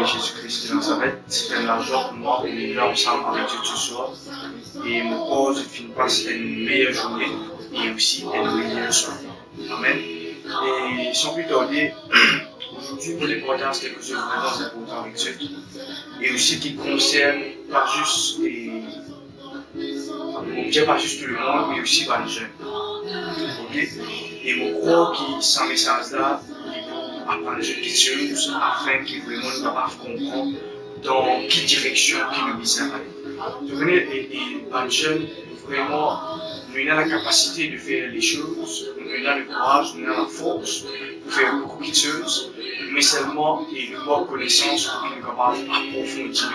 Jésus-Christ de Nazareth. C'est un joie pour moi et nous ensemble avec Dieu ce soir. Et mon cause finit passe une meilleure journée et aussi une meilleure soirée. Amen. Et sans plus tarder, aujourd'hui, je voulais partager quelque chose de vraiment important avec Dieu. Et aussi qui concerne pas juste pas juste tout le monde, mais aussi les jeunes. Okay? Et je crois que ce message-là, il faut apprendre quelque chose afin qu'ils vraiment nous capable comprendre dans quelle direction qui nous vise à aller. Vous comprenez, et les jeunes, vraiment, nous avons la capacité de faire les choses, nous avons le courage, nous avons la force pour faire beaucoup de choses, mais seulement et nous avons connaissance pour qu'ils nous capables d'approfondir,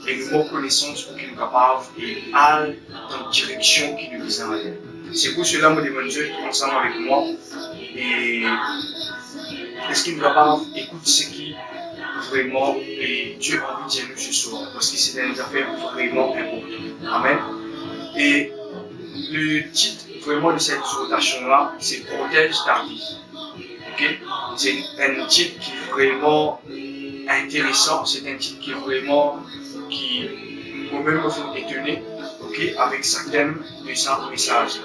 et nous avons connaissance pour qu'ils nous capables d'aller dans la direction qui nous vise à aller. C'est pour cela que je demande Dieu ensemble avec moi, et est-ce qu'il nous capable d'écouter ce qui vraiment et Dieu a envie de dire nous ce soir, parce que c'est une affaire vraiment importante. Amen. Et le titre vraiment de cette exhortation-là, c'est Protège ta vie. Okay? C'est un titre qui est vraiment intéressant, c'est un titre qui est vraiment, qui moi-même me fait étonner, okay? Avec certains de ces messages.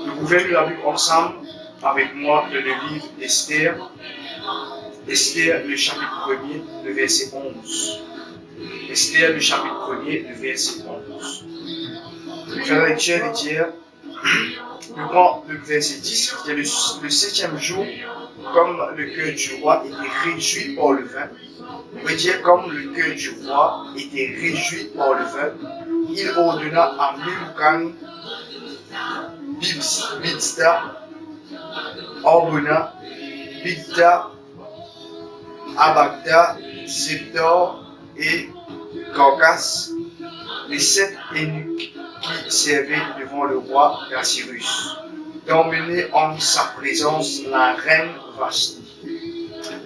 Nous pouvons lire la Bible ensemble avec moi dans le livre d'Esther. Esther, le chapitre 1er, le verset 11. Esther, le chapitre 1er, le verset 11. Je vais la lecture et dire, je prends le verset 10, qui est le 7e jour, comme le cœur du roi était réjoui par le vin. On veut dire, comme le cœur du roi était réjoui par le vin, il ordonna à Memucan, Bibsta, Arbona, Bigta, Abagda, Septor et Carcasse, les 7 eunuques qui servaient devant le roi Assyrus, d'emmener en sa présence la reine Vashti,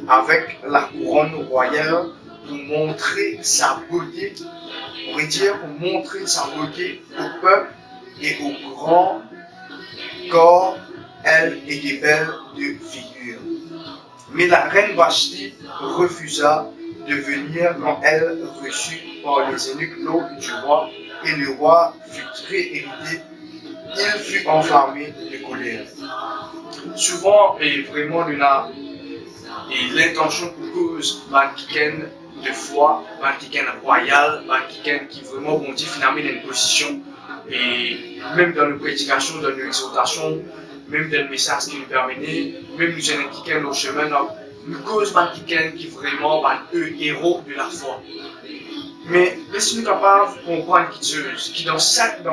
avec la couronne royale pour montrer sa beauté, on pourrait dire pour montrer sa beauté au peuple et au grand corps. Elle était belle de figure. Mais la reine Vashti refusa de venir quand elle reçut par les eunuques l'eau du roi, et le roi fut très irrité, il fut enflammé de colère. Souvent, et vraiment, nous avons l'intention pour cause quelqu'un de foi, quelqu'un royal, quelqu'un qui vraiment bon Dieu finalement dans une position, et même dans nos prédications, dans nos exhortations, même dans le message qui nous permet, même nous avons quelqu'un au chemin, nous cause quelqu'un qui est vraiment un héros de la foi. Mais laissez-nous capables de comprendre quelque chose, qui dans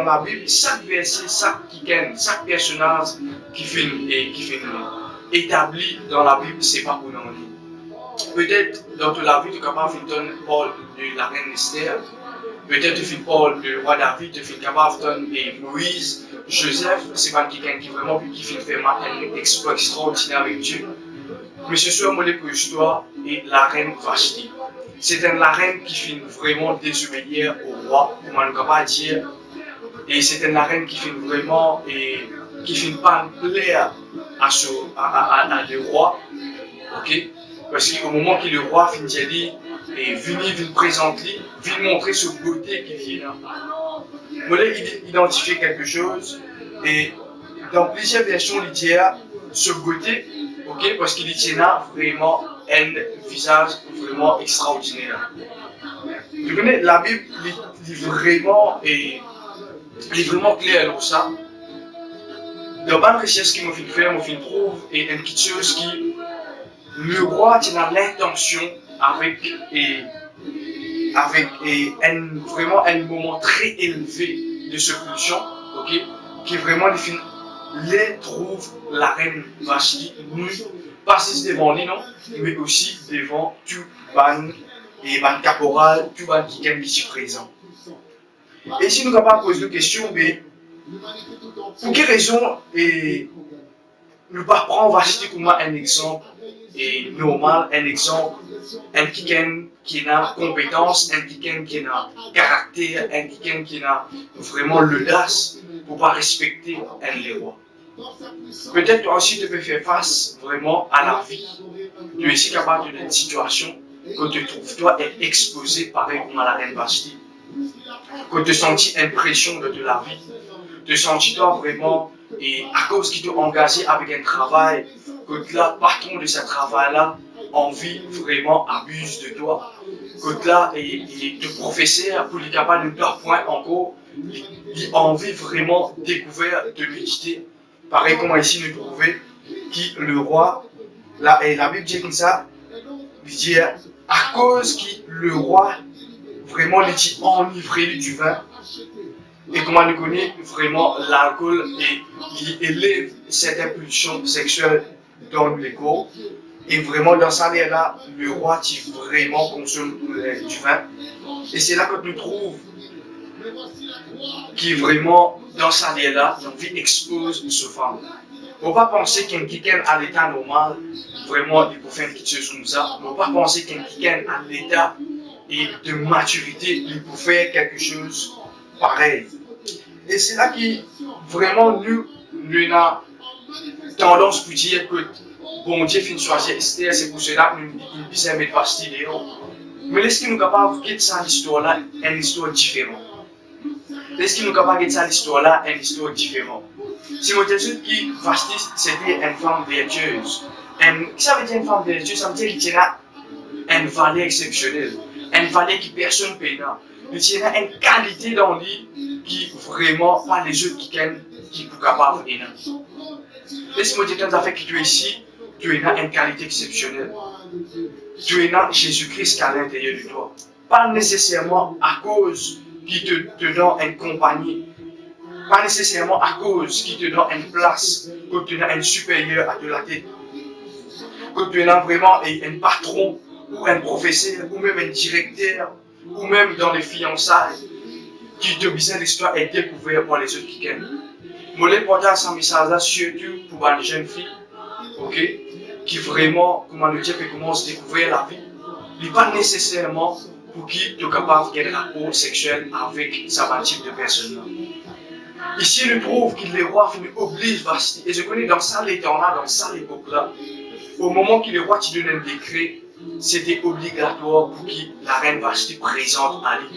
la Bible, chaque verset, chaque personnage qui fait établi dans la Bible, c'est pas pour nous. Peut-être dans toute la vie, tu es capable de donner Paul de la reine Esther, peut-être tu fais Paul de roi David, tu es capable de donner Moïse, Joseph, c'est pas quelqu'un qui vraiment qui fait faire un exploit extraordinaire avec Dieu. Mais ce soir, moi, pour l'histoire et la reine Vashti. C'est la reine qui fait vraiment désobéir au roi, comme on ne peut pas dire. Et c'est la reine qui fait vraiment et qui fait pas plaire à le roi. Okay? Parce qu'au moment que le roi finit de dire, et vient présenter, vient montrer sa beauté qui vient là. Moi, il identifie quelque chose et dans plusieurs versions, il dit ce beauté, okay? Parce qu'il tient là vraiment un visage vraiment extraordinaire. Vous connaissez, la Bible est vraiment claire sur ça. Dans ma recherche qui m'a fait faire, m'a fait trouver et une petite chose qui le roi a l'intention avec vraiment un moment très élevé de ce pulsion, okay? Qui vraiment les trouve la reine Vashti nue, pas juste devant lui, non, mais aussi devant tout ban caporal, tout ban qui est présent. Et si nous ne pouvons pas poser une question, mais pour quelle raison nous ne pas prendre Vashti comme un exemple normal, un exemple, un quelqu'un qui a compétence, un quelqu'un qui a caractère, un quelqu'un qui a vraiment l'audace pour ne pas respecter un roi. Peut-être toi aussi tu peux faire face vraiment à la vie. Tu es aussi capable d'une situation que tu trouves toi être exposé pareil comme à la reine Vashti. Que tu sens une pression de la vie. Tu sens toi vraiment, et à cause qu'il t'a engagé avec un travail, que le patron de ce travail-là, envie vraiment abuse de toi. Que là, et le professeur, pour lui capable de leur point encore, il a envie vraiment découvert de l'unité. Pareil comme ici nous trouvons, qui le roi, et la Bible dit comme ça, il dit à cause que le roi vraiment il dit enivré du vin, et comment on connaît vraiment l'alcool et il élève cette impulsion sexuelle dans les corps. Et vraiment dans ça là, le roi qui vraiment consomme du vin. Et c'est là que nous trouvons qui vraiment dans ça là, l'envie expose ce femme. On ne va pas penser qu'un quelqu'un à l'état normal, vraiment il peut faire quelque chose comme ça. On ne va pas penser qu'un quelqu'un à l'état et de maturité, il peut faire quelque chose pareil. Et c'est là que vraiment nous avons tendance pour dire que bon Dieu finit choisir Esther, c'est pour cela que nous disons mettre Vashti dehors. Mais est-ce qu'il nous capable de quitter cette histoire-là une histoire différente? Est-ce qu'il nous capable de quitter cette histoire-là une histoire différente? Si on dit que Vashti c'était une femme vertueuse, ça veut dire une femme vertueuse, ça veut dire qu'il y a une valeur exceptionnelle, une valeur que personne ne peut pas. Il y a une qualité dans lui qui vraiment pas les autres qui sont capables de faire. Laisse-moi dire quand fait que tu es ici, tu as une qualité exceptionnelle. Tu as Jésus-Christ qui est à l'intérieur de toi. Pas nécessairement à cause qu'il te donne une compagnie. Pas nécessairement à cause qu'il te donne une place, que tu as un supérieur à te la tête. Que tu as vraiment un patron, ou un professeur, ou même un directeur, ou même dans les fiançailles, qui te disent l'histoire est découverte par les autres qui gagnent. Moi, l'important à ce message-là, surtout pour une jeune fille, ok, qui vraiment, comment le dire, commence à découvrir la vie, il n'est pas nécessairement pour qui tu es capable de un rapport sexuel avec sa type de personne-là. Ici, je trouve que les rois obligent Vashti, et je connais dans ça l'état-là, dans ça l'époque-là, au moment que les rois te donnent un décret, c'était obligatoire pour que la reine Vashti présente Ali.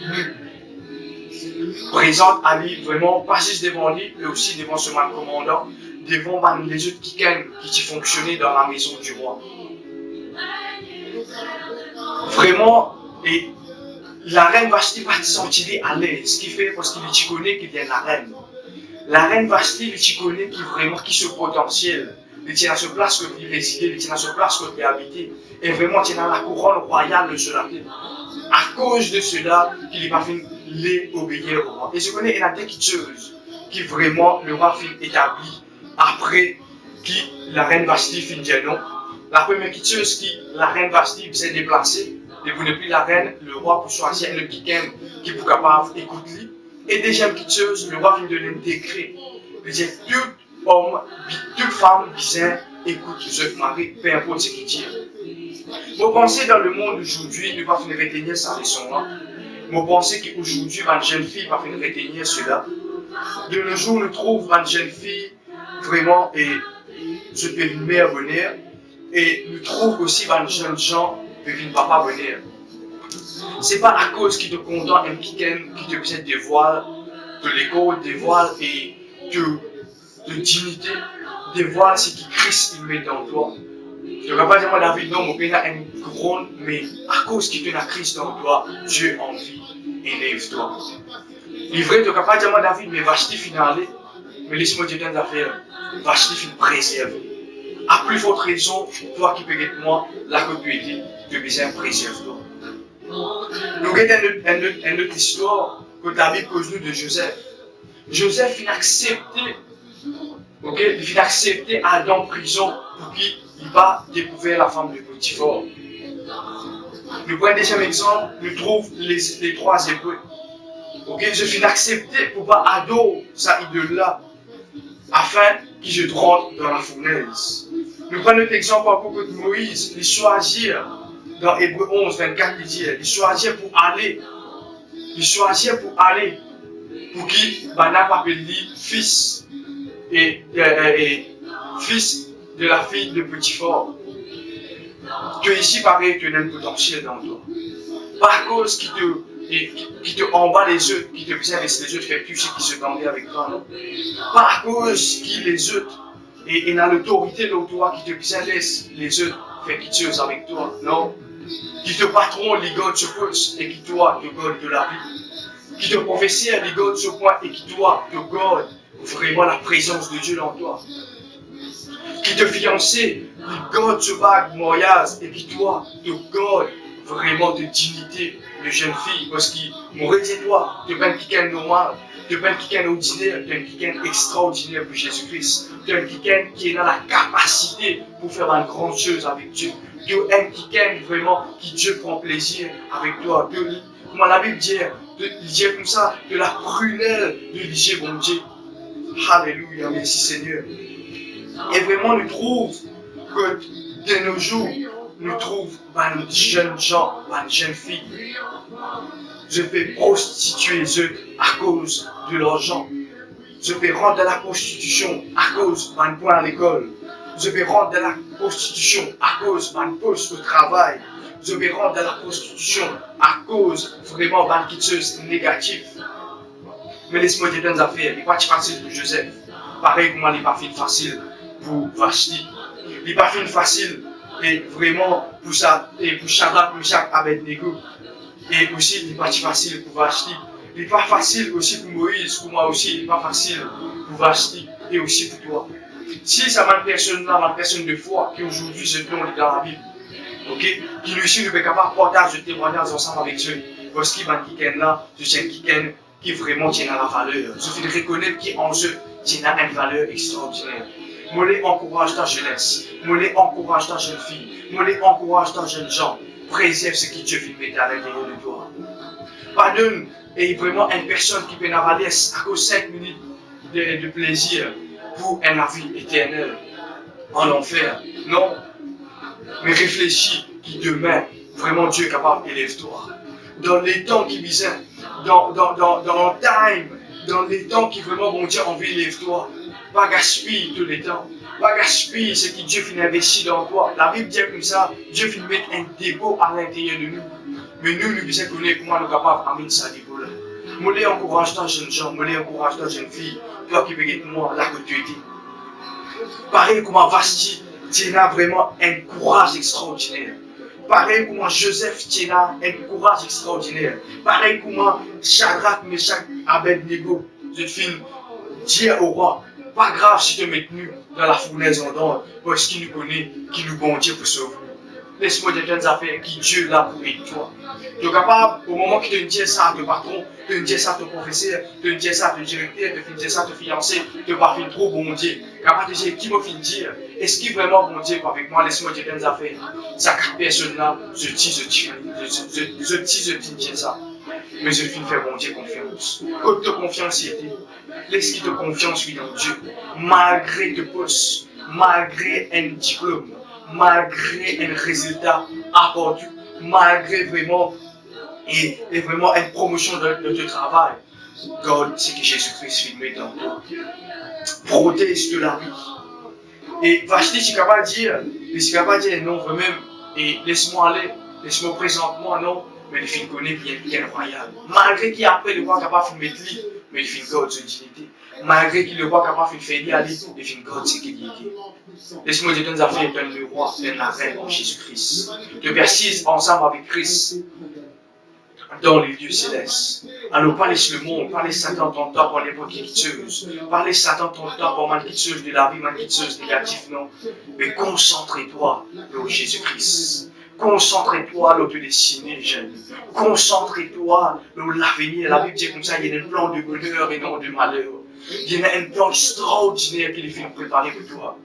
Présente Ali vraiment, pas juste devant lui, mais aussi devant ce man commandant, devant les autres qui fonctionnaient dans la maison du roi. Vraiment, et la reine Vashti va se sentir à l'aise, ce qui fait parce qu'il connaît qu'il y a la reine. La reine Vashti, il connaît qui ce potentiel. Il tient à ce place que il réside, il tient à ce place que il habité. Et vraiment, il tient à la couronne royale de cela. À cause de cela, qu'il n'est pas fait les obéir au roi. Et je connais une des choses qui vraiment le roi fait établi après que la reine Vashti finit dire non. La première chose qui la reine Vashti s'est déplacée, et vous ne plus la reine, le roi pour choisir le qui est capable d'écouter. Et deuxième chose, le roi vient de donner un décret. Il dit tout homme, toute femme disait écoute ce mari, peu importe ce qu'il dit. Vous pensez dans le monde d'aujourd'hui, nous va finir retenir sa leçon-là. Vous pensez qu'aujourd'hui, une jeune fille va finir retenir cela. De nos jours, nous trouvons une jeune fille vraiment, et je peux une mère venir, et nous trouvons aussi une jeune gens qui ne pas venir. Ce n'est pas à cause qu'il te condamne un week-end qui te possède des voiles, de l'école, des voiles et de dignité, des voiles, c'est qui Christ il met dans toi. Je ne vais pas dire moi David, non, mon père a une couronne, mais à cause qu'il te a Christ dans toi, Dieu en vie, élève-toi. Il est vrai, tu ne vas pas dire moi David, mais Vashti finale, mais laisse-moi dire une affaire, Vashti fin préserver. À plus forte raison, toi qui peux être moi, là que tu étais, tu as besoin de préserver-toi. Nous avons une autre histoire que la Bible cause nous de Joseph. Joseph finit accepté, ok, il finit accepté Adam en prison pour qu'il va découvrir la femme de Potiphar. Nous prenons un deuxième exemple, nous trouvons les trois Hébreux. Ok, je finis accepté pour pas adorer sa idole-là, afin qu'il se rentre dans la fournaise. Nous prenons notre exemple à propos de Moïse, il choisit dans Hébreux 11, 24, il dit, il choisit pour aller, pour qui Banab appelle lui fils et fils de la fille de Potiphar. Tu es ici pareil, tu as un potentiel dans toi. Pas à cause qui te embat les autres, qui te faisait avec les autres, fait plus ce qui se tendait avec toi, non. Pas à cause qui les autres, et dans l'autorité de toi, qui te faisait les autres, fait quelque chose avec toi, non. Qui te patron, les gars se pousse, et qui toi, te garde de la vie. Qui te prophétie, les gars se point, et qui toi, te garde vraiment la présence de Dieu dans toi. Qui te fiancé, les gars se bague, mariage, et qui toi, te garde vraiment de dignité de jeune fille, parce qu'il m'aurait dit toi, tu es pas quelqu'un normal, tu es pas quelqu'un ordinaire, tu es quelqu'un extraordinaire pour Jésus-Christ, tu es quelqu'un qui est dans la capacité pour faire une grande chose avec Dieu, tu es quelqu'un vraiment qui Dieu prend plaisir avec toi, comment la Bible dit comme ça, de la prunelle de l'Iger, bon Dieu. Alléluia, merci Seigneur. Et vraiment, nous trouvons que de nos jours, nous trouvons des jeunes gens, des jeunes filles. Je vais prostituer eux à cause de l'argent. Je vais rendre de la prostitution à cause d'un point à l'école. Je vais rendre de la prostitution à cause d'un poste au travail. Je vais rendre de la prostitution à cause vraiment d'une quelque chose négative. Mais laisse-moi dire des affaires. Il n'est pas facile pour Joseph. Pareil comme il n'est pas facile pour Vashti. Il n'est pas facile et vraiment pour ça, et pour Shadrach, Meshach, Abednego. Et aussi, il n'est pas facile pour Vashti. Il n'est pas facile aussi pour Moïse, pour moi aussi, il n'est pas facile pour Vashti et aussi pour toi. Si ça m'a une personne de foi qui aujourd'hui se plonge dans la Bible, ok, qui lui aussi ne est capable de partager, de témoignages ensemble avec eux, parce qu'il va quelqu'un là, c'est quelqu'un qui vraiment tient à la valeur. Il suffit de reconnaître qu'en eux, tient à une valeur extraordinaire. Moi, les encourage ta jeunesse. Moi, les encourage ta jeune fille. Moi, les encourage ta jeune gens. Préserve ce qui Dieu fait mettre à l'intérieur de toi. Pardonne et vraiment une personne qui peut n'avaler à cause de 5 minutes de plaisir pour un avis éternel en enfer. Non. Mais réfléchis qui demain, vraiment Dieu est capable d'élever toi. Dans les temps qui viennent, dans le time, dans les temps qui vraiment bon Dieu envie d'élever toi. Pas gaspiller tous les temps. Pas gaspiller ce que Dieu finit investi dans toi. La Bible dit comme ça, Dieu finit mettre un dépôt à l'intérieur de nous. Mais nous devons connaître comment nous sommes capables d'amener ce dépôt-là. Moi, je encourage ta jeune gens, moi, je encourage ta jeune fille, toi qui peux être moi, là que tu es. Pareil comme Vashti, tu as vraiment un courage extraordinaire. Pareil comme Joseph, tu as un courage extraordinaire. Pareil comme Shadrach, Meshach, Abednego, je finis dire au roi, pas grave si tu es maintenu dans la fournaise en dehors, parce qu'il nous connaît, qu'il nous bon Dieu pour sauver. Laisse-moi dire des affaires qui Dieu là pour aider toi. Tu es capable, au moment que tu dis ça à ton patron, tu dis ça à ton professeur, tu dis ça à ton directeur, tu dis ça à ton fiancé, tu ne pas trop bon Dieu. Capable de dire qui m'a fait dire, est-ce qu'il vraiment bon Dieu avec moi, laisse-moi dire des affaires. Ça, 4 personnes là, je dis ça. Mais je finis faire bon Dieu confiance. Quand tu as confiance, laisse qu'il te confiance dans Dieu. Malgré tes postes, malgré un diplôme, malgré un résultat apporté, malgré vraiment et vraiment une promotion de ton travail, God, c'est que Jésus-Christ filmé dans toi. Protège de la vie. Et Vashti, tu es capable de dire non, vraiment, et laisse-moi aller, laisse-moi présenter-moi, non, mais le film connaît bien incroyable. Malgré qu'il après le roi capable de mettre lui, mais le film God, c'est dignité. Malgré qu'il le roi capable de faire aller, le film God, c'est qu'il est. Laisse-moi dire des affaires, donne le roi, donne la reine en Jésus-Christ. Tu persistes ensemble avec Christ dans les lieux célestes. Alors, pas laisser le monde, pas laisser Satan ton temps pour n'importe quelle chose. Pas laisser Satan ton temps pour mal quelque chose de la vie, mal quelque chose de négatif, non. Mais concentre-toi sur Jésus-Christ. Concentre-toi sur le destiné, jeune. Concentre-toi sur l'avenir. La Bible dit comme ça, il y a un plan de bonheur et non de malheur. Il y a un plan extraordinaire qu'il est préparé pour toi.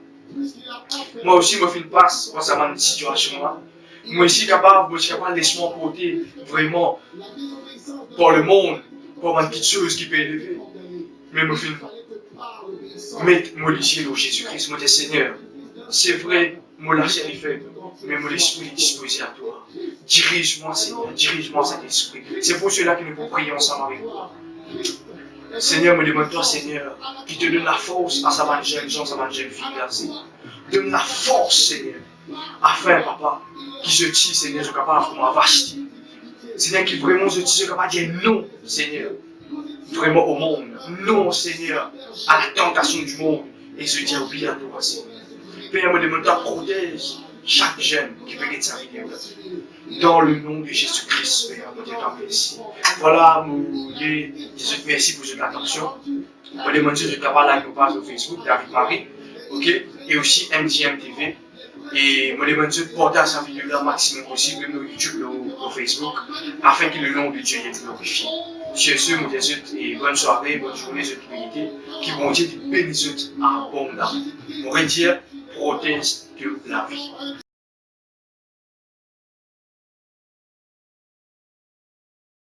Moi aussi, je fais une passe quand ça m'a une situation là. Moi aussi, je suis capable de laisser moi porter vraiment pour le monde, pour une petite chose qui peut élever. Mais je fais mettre mon lycée au Jésus-Christ, mon Seigneur. C'est vrai, mon lâcher est faible, mais mon esprit est disposé à toi. Dirige-moi, Seigneur, dirige-moi cet esprit. C'est pour cela que nous pouvons prier ensemble avec toi. Seigneur, me demande-toi, Seigneur, qui te donne la force à sa jeune gens, sa jeune fille, merci. Donne la force, Seigneur. Afin, papa, qui se tire, Seigneur, je capable comment acheter. Seigneur, qui vraiment se tire, je capable de dire non, Seigneur. Vraiment au monde. Non, Seigneur, à la tentation du monde. Et je dis oui à toi, Seigneur. Père, me demande ta protège chaque jeune qui peut être sa vidéo. Dans le nom de Jésus-Christ, Père, me dis merci. Voilà, Jésus, merci pour cette attention. Je demande de travailler avec nos pages sur Facebook, David Marie, ok, et aussi MDM TV. Et je demande de porter sa vidéo le maximum possible, sur YouTube, sur Facebook, afin que le nom de Dieu soit glorifié. Sur ce, je vous dis et bonne soirée, bonne journée, cette unité, qui vont Dieu bénisse abondamment. On va dire, protège de la vie.